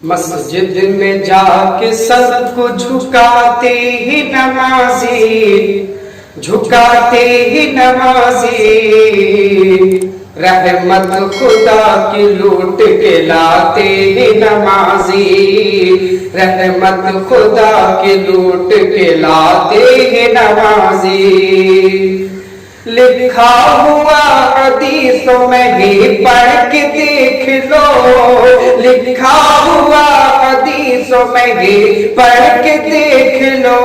مسجد میں جا کے سب کو جھکاتے ہی نمازی، جھکاتے ہی نمازی، رحمت خدا کی لوٹ کے لاتے ہی نمازی، رحمت خدا کی لوٹ کے لاتے ہی نمازی۔ لکھا ہوا حدیثوں میں ہی پڑھ کے دیکھ لو، لکھا ہوا حدیثوں میں ہی پڑھ کے دیکھ لو،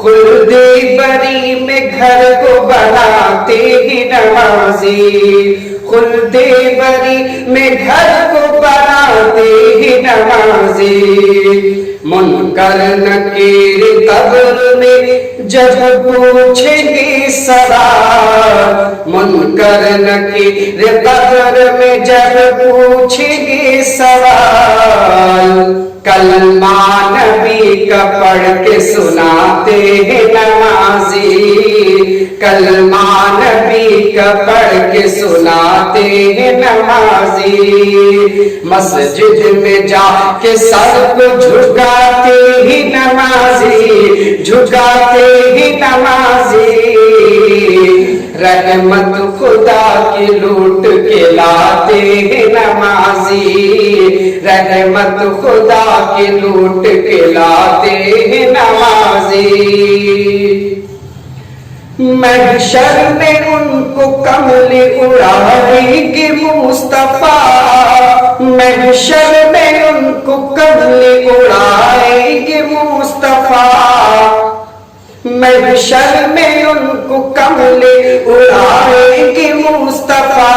خلد بری میں گھر کو بناتے ہی نمازی، خلد بری میں گھر کو بناتے ہی نمازی۔ منکر نکیر قبر میں جب پوچھیں گے سوال، منکر نکیر قبر میں جب پوچھیں گے سوال، کلمہ نبی کا پڑھ کے سناتے ہیں نمازی، کلمہ نبی کا پڑھ کے سناتے ہیں نمازی۔ مسجد میں جا کے سر کو جھکاتے ہی نمازی، جھکاتے ہی نمازی، رحمت خدا کی لوٹ کے لاتے ہیں نمازی، رحمت خدا کی لوٹ کے لاتے ہیں نمازی۔ محشر میں ان کو کمل اڑائیں گے مصطفیٰ، محشر میں ان کو کمل اڑائیں گے مصطفیٰ، محشر میں ان کو کمل اڑائیں گے مصطفیٰ،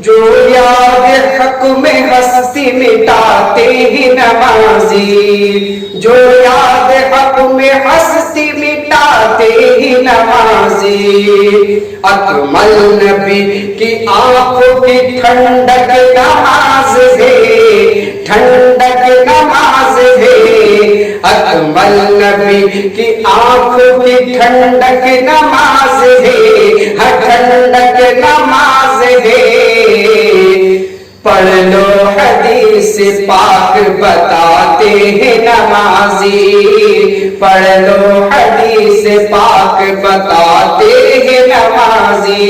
جو یاد حق میں ہستی مٹاتے ہی نمازی، جو یاد حق میں ہستی مٹاتے ہی نمازی۔ اکمل نبی کی آنکھوں کی ٹھنڈک نماز ہے، ٹھنڈک نماز ہے، اکمل نبی کی آنکھوں کی ٹھنڈک نماز ہے، ٹھنڈک نماز ہے۔ پڑھ لو حدیث پاک بتاتے ہیں نمازی، پڑھ لو حدیث پاک بتاتے ہیں نمازی۔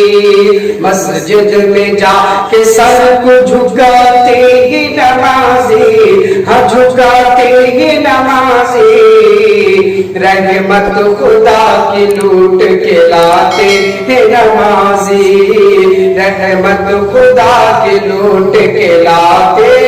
مسجد میں جا کے سر کو جھکاتے ہی نمازی، ہاں جھکاتے ہی نمازی، رحمت خدا کی لوٹ کے لاتے ہیں نمازی، رحمت خدا کی لوٹ کے لاتے